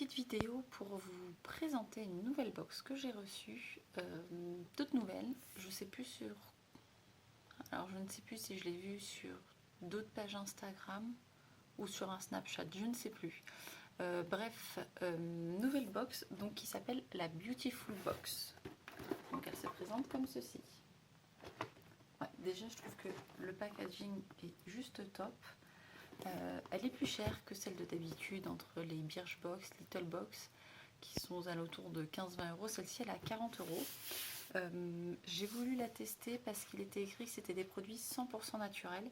petite vidéo pour vous présenter une nouvelle box que j'ai reçue, toute nouvelle. Je sais plus sur... Alors je ne sais plus si je l'ai vue sur d'autres pages Instagram ou sur un Snapchat, je ne sais plus. Bref, nouvelle box donc qui s'appelle la Beautiful Box. Donc elle se présente comme ceci. Ouais, déjà je trouve que le packaging est juste top. Elle est plus chère que celle de d'habitude entre les Birchbox, Little Box qui sont aux alentours de 15-20 euros. Celle-ci elle est à 40 euros. J'ai voulu la tester parce qu'il était écrit que c'était des produits 100% naturels.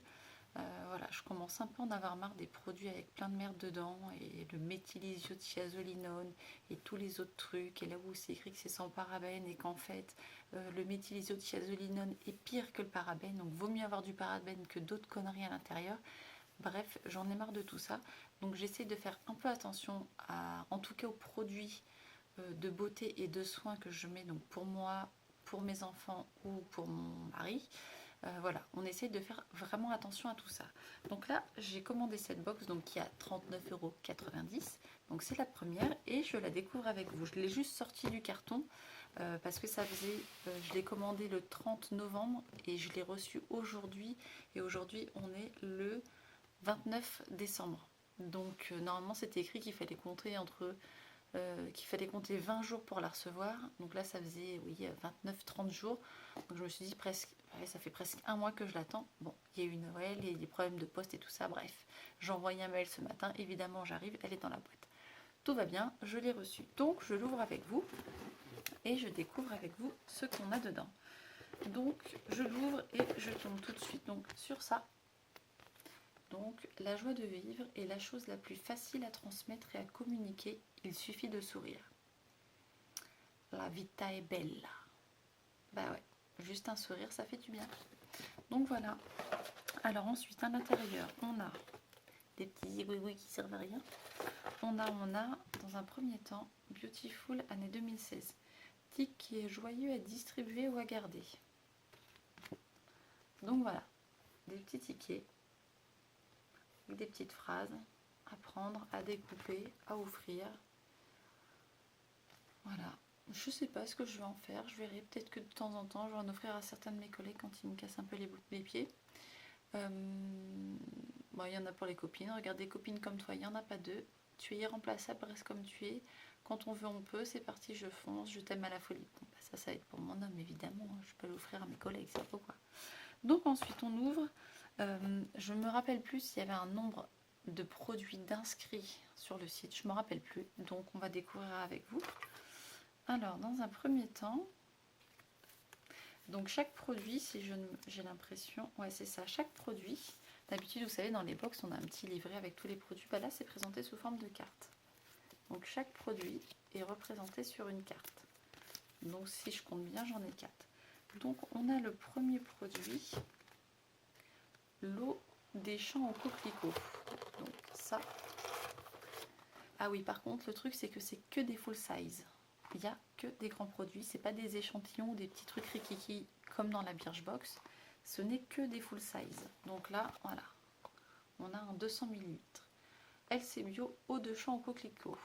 Voilà, je commence un peu à en avoir marre des produits avec plein de merde dedans et le méthylisothiazolinone et tous les autres trucs, et là où c'est écrit que c'est sans parabène et qu'en fait le méthylisothiazolinone est pire que le parabène, donc vaut mieux avoir du parabène que d'autres conneries à l'intérieur. Bref, j'en ai marre de tout ça, donc j'essaie de faire un peu attention en tout cas aux produits de beauté et de soins que je mets donc pour moi, pour mes enfants ou pour mon mari. Voilà, on essaie de faire vraiment attention à tout ça. Donc là, j'ai commandé cette box donc qui a 39,90 euros. Donc c'est la première et je la découvre avec vous. Je l'ai juste sortie du carton parce que ça faisait... je l'ai commandé le 30 novembre et je l'ai reçue aujourd'hui. Et aujourd'hui, on est le 29 décembre. Donc normalement, c'était écrit qu'il fallait compter qu'il fallait compter 20 jours pour la recevoir. Donc là, ça faisait, oui, 29-30 jours. Donc je me suis dit, presque, ouais, ça fait presque un mois que je l'attends. Bon, il y a eu Noël, il y a des problèmes de poste et tout ça. Bref, j'ai envoyé un mail ce matin. Évidemment, j'arrive, elle est dans la boîte. Tout va bien, je l'ai reçue. Donc, je l'ouvre avec vous et je découvre avec vous ce qu'on a dedans. Donc, je l'ouvre et je tombe tout de suite donc, sur ça. Donc, la joie de vivre est la chose la plus facile à transmettre et à communiquer. Il suffit de sourire. La vita è bella. Bah ouais, juste un sourire, ça fait du bien. Donc voilà. Alors ensuite, à l'intérieur, on a des petits zigouigouis qui servent à rien. On a, dans un premier temps, Beautiful année 2016. Tic qui est joyeux à distribuer ou à garder. Donc voilà, des petits tickets avec des petites phrases à prendre, à découper, à offrir. Voilà. Je sais pas ce que je vais en faire, je verrai, peut-être que de temps en temps je vais en offrir à certains de mes collègues quand ils me cassent un peu les pieds. Bon, il y en a pour les copines, regarde, des copines comme toi, il n'y en a pas deux. Tu es irremplaçable, reste comme tu es. Quand on veut, on peut, c'est parti, je fonce, je t'aime à la folie. Bon, bah ça va être pour mon homme évidemment, je peux l'offrir à mes collègues, c'est pas quoi. Donc ensuite on ouvre, je me rappelle plus s'il y avait un nombre de produits d'inscrits sur le site, je me rappelle plus, donc on va découvrir avec vous. Alors, dans un premier temps, donc chaque produit, si j'ai l'impression, ouais c'est ça, chaque produit, d'habitude vous savez dans les box on a un petit livret avec tous les produits, bah là c'est présenté sous forme de carte. Donc chaque produit est représenté sur une carte. Donc si je compte bien, j'en ai 4. Donc on a le premier produit, l'eau des champs au coquelicot. Donc ça, ah oui par contre le truc c'est que c'est que des full size. Il n'y a que des grands produits, c'est pas des échantillons ou des petits trucs rikiki comme dans la Birchbox, ce n'est que des full size. Donc là, voilà, on a un 200 ml. LC Bio, eau de champ au coquelicot.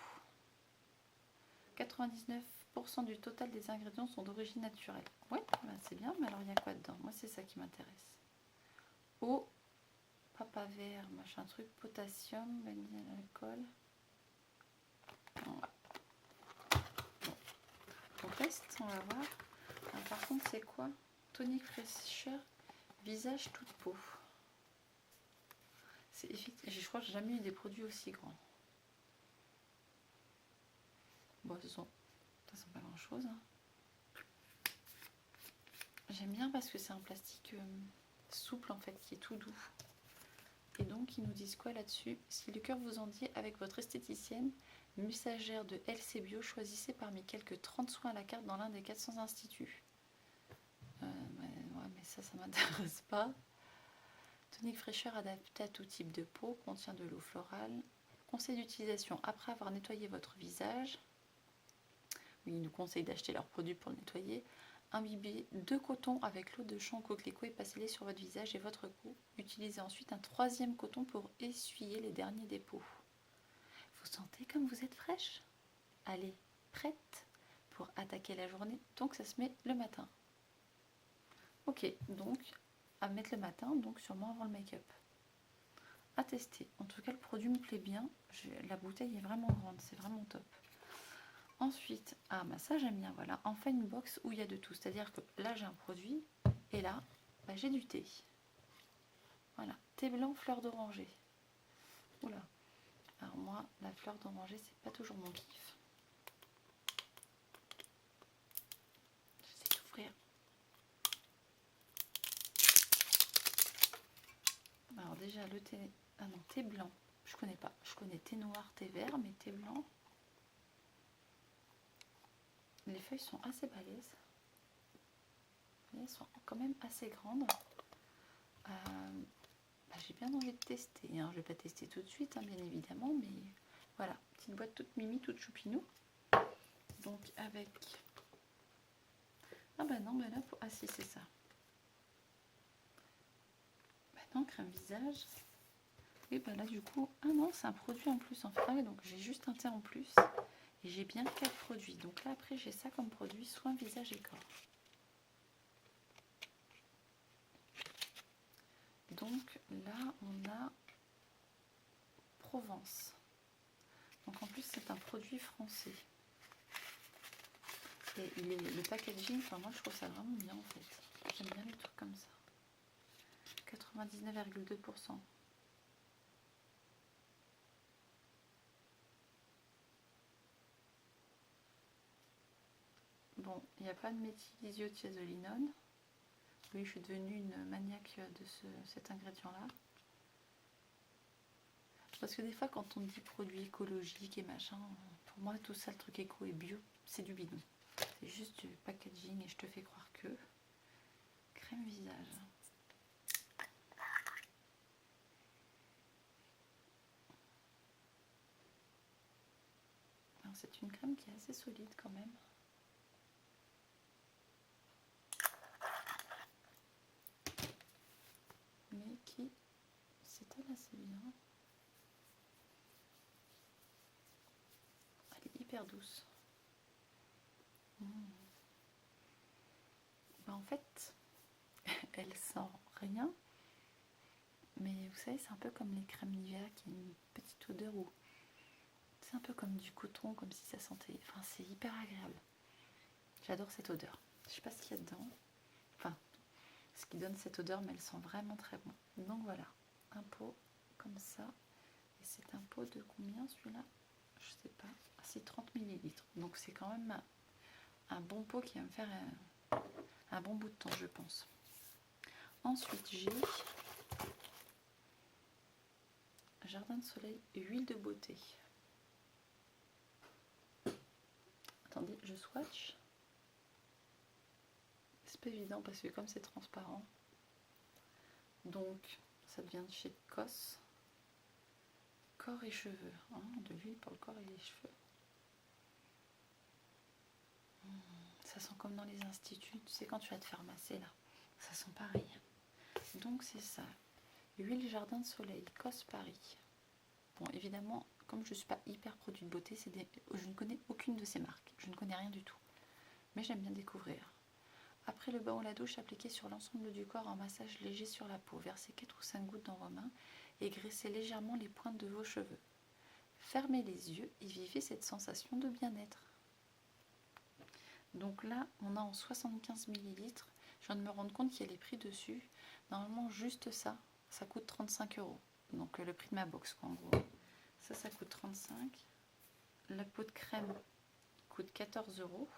99% du total des ingrédients sont d'origine naturelle. Oui, ben c'est bien, mais alors il y a quoi dedans? Moi, c'est ça qui m'intéresse. Eau, papa vert, machin truc, potassium, vanille, alcool. Voilà. On teste, on va voir. Alors, par contre, c'est quoi? Tonique fraîcheur, visage toute peau. Je crois que j'ai jamais eu des produits aussi grands. Bon, ça sent pas grand chose. Hein. J'aime bien parce que c'est un plastique souple en fait, qui est tout doux. Et donc, ils nous disent quoi là-dessus? Si le cœur vous en dit, avec votre esthéticienne, messagère de LC Bio, choisissez parmi quelques 30 soins à la carte dans l'un des 400 instituts. Ouais, mais ça m'intéresse pas. Tonique fraîcheur adapté à tout type de peau, contient de l'eau florale. Conseil d'utilisation après avoir nettoyé votre visage. Oui, ils nous conseillent d'acheter leurs produits pour le nettoyer. Imbibez 2 cotons avec l'eau de champ coquelicot et passez-les sur votre visage et votre cou. Utilisez ensuite un 3e coton pour essuyer les derniers dépôts. Vous sentez comme vous êtes fraîche? elle est prête pour attaquer la journée, donc ça se met le matin. Ok, donc à mettre le matin, donc sûrement avant le make-up. À tester. En tout cas, le produit me plaît bien. La bouteille est vraiment grande, c'est vraiment top. Ensuite, ah bah ça j'aime bien, voilà. Enfin une box où il y a de tout. C'est-à-dire que là j'ai un produit et là bah, j'ai du thé. Voilà, thé blanc, fleur d'oranger. Oula. Alors moi, la fleur d'oranger, c'est pas toujours mon kiff. J'essaie d'ouvrir. Alors déjà le thé, ah non, thé blanc, je connais pas. Je connais thé noir, thé vert, mais thé blanc. Les feuilles sont assez balèzes. Elles sont quand même assez grandes. Bah, j'ai bien envie de tester. Hein. Je vais pas tester tout de suite, hein, bien évidemment, mais voilà, petite boîte toute mimi, toute choupinou. Donc avec... Ah bah non, bah là, ah si, c'est ça. Bah non, crème visage. Et bah là, du coup, ah non, c'est un produit en plus en fait. Ah ouais, donc j'ai juste un thé en plus. Et j'ai bien 4 produits. Donc là, après, j'ai ça comme produit, soin visage et corps. Donc là, on a Provence. Donc en plus, c'est un produit français. Et le packaging, enfin moi, je trouve ça vraiment bien en fait. J'aime bien les trucs comme ça. 99,2%. Bon, il n'y a pas de méthylisiothiazolinone. Oui, je suis devenue une maniaque de cet ingrédient-là. Parce que des fois, quand on dit produit écologique et machin, pour moi, tout ça, le truc éco et bio, c'est du bidon. C'est juste du packaging et je te fais croire que... Crème visage. C'est une crème qui est assez solide quand même. Mais qui s'étale assez bien. Elle est hyper douce. Bah en fait, elle sent rien. Mais vous savez, c'est un peu comme les crèmes Nivea qui a une petite odeur où c'est un peu comme du coton, comme si ça sentait... Enfin, c'est hyper agréable. J'adore cette odeur. Je sais pas ce qu'il y a dedans. Enfin, ce qui donne cette odeur, mais elle sent vraiment très bon. Donc voilà, un pot comme ça. Et c'est un pot de combien celui-là? Je sais pas. Ah, c'est 30 ml. Donc c'est quand même un bon pot qui va me faire un bon bout de temps, je pense. Ensuite, j'ai Jardin de Soleil, huile de beauté. Attendez, je swatch. C'est pas évident parce que comme c'est transparent, donc ça vient de chez COS. Corps et cheveux, hein, de l'huile pour le corps et les cheveux. Ça sent comme dans les instituts, tu sais quand tu vas te faire masser là, ça sent pareil. Donc c'est ça, huile Jardin de Soleil, COS Paris. Bon évidemment, comme je ne suis pas hyper produit de beauté, je ne connais aucune de ces marques, je ne connais rien du tout. Mais j'aime bien découvrir. Après le bain ou la douche, appliquez sur l'ensemble du corps un massage léger sur la peau. Versez 4 ou 5 gouttes dans vos mains et graissez légèrement les pointes de vos cheveux. Fermez les yeux et vivez cette sensation de bien-être. Donc là, on a en 75 ml. Je viens de me rendre compte qu'il y a les prix dessus. Normalement, juste ça, ça coûte 35 €. Donc le prix de ma box, quoi, en gros. Ça coûte 35. La pot de crème coûte 14 €.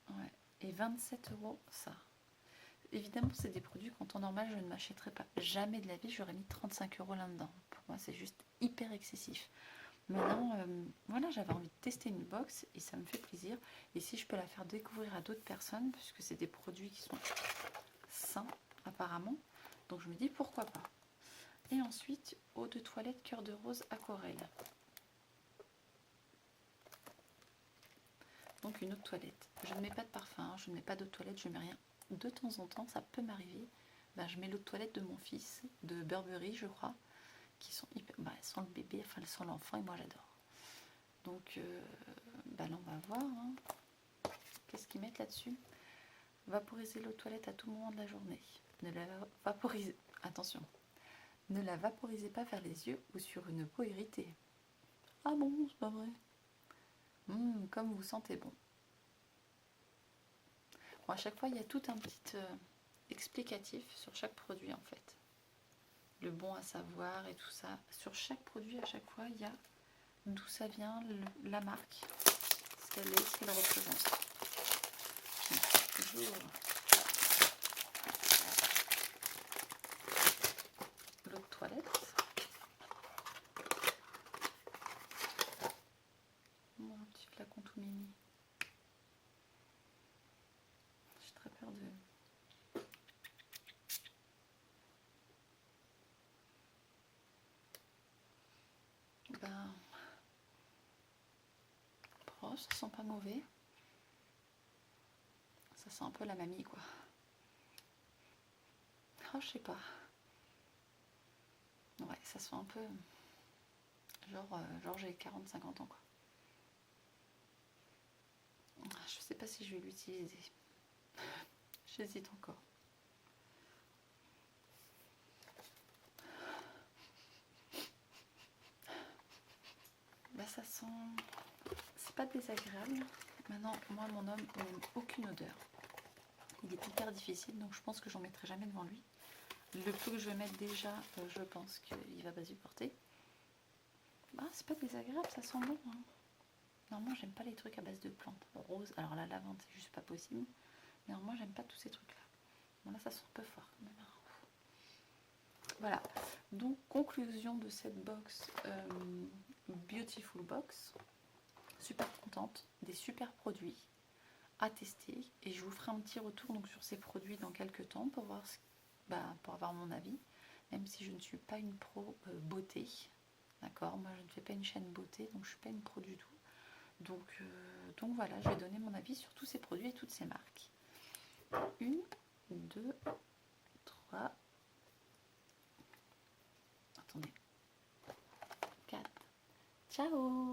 Ouais. Et 27 € ça. Évidemment, c'est des produits qu'en temps normal, je ne m'achèterais pas. Jamais de la vie, j'aurais mis 35 € là-dedans. Pour moi, c'est juste hyper excessif. Maintenant, voilà, j'avais envie de tester une box et ça me fait plaisir. Et si je peux la faire découvrir à d'autres personnes, puisque c'est des produits qui sont sains, apparemment. Donc je me dis, pourquoi pas. Et ensuite, eau de toilette cœur de rose aquarelle. Donc une eau de toilette. Je ne mets pas de parfum, hein, je ne mets pas d'eau de toilette, je ne mets rien. De temps en temps, ça peut m'arriver. Ben, je mets l'eau de toilette de mon fils, de Burberry, je crois, qui sont hyper... Ben, elles sont le bébé, enfin elles sont l'enfant et moi j'adore. Donc bah là on va voir. Hein. Qu'est-ce qu'ils mettent là-dessus? Vaporiser l'eau de toilette à tout moment de la journée. Ne la vaporisez. Attention. Ne la vaporisez pas vers les yeux ou sur une peau irritée. Ah bon, c'est pas vrai. Comme vous sentez bon. Bon, à chaque fois, il y a tout un petit explicatif sur chaque produit en fait. Le bon à savoir et tout ça. Sur chaque produit, à chaque fois, il y a d'où ça vient, la marque, ce qu'elle est, ce qu'elle représente. Donc, toujours l'eau de toilette. Un petit flacon tout mimi. J'ai très peur de... Ben... Oh, ça sent pas mauvais. Ça sent un peu la mamie, quoi. Oh, je sais pas. Ouais, ça sent un peu... Genre j'ai 40-50 ans, quoi. Je sais pas si je vais l'utiliser. J'hésite encore. Bah ça sent... C'est pas désagréable. Maintenant, moi, mon homme n'aime aucune odeur. Il est hyper difficile, donc je pense que j'en mettrai jamais devant lui. Le peu que je vais mettre déjà, je pense qu'il va pas supporter. Bah, c'est pas désagréable, ça sent bon. Hein. Normalement, j'aime pas les trucs à base de plantes. Rose, alors la lavande, c'est juste pas possible. Mais moi, j'aime pas tous ces trucs-là. Bon, là, ça sent un peu fort quand même. Voilà. Donc, conclusion de cette box, Beautiful Box. Super contente, des super produits à tester. Et je vous ferai un petit retour donc, sur ces produits dans quelques temps pour voir pour avoir mon avis. Même si je ne suis pas une pro beauté. D'accord, moi je ne fais pas une chaîne beauté, donc je ne suis pas une pro du tout. Donc voilà, je vais donner mon avis sur tous ces produits et toutes ces marques. 1, 2, 3, attendez, 4. Ciao!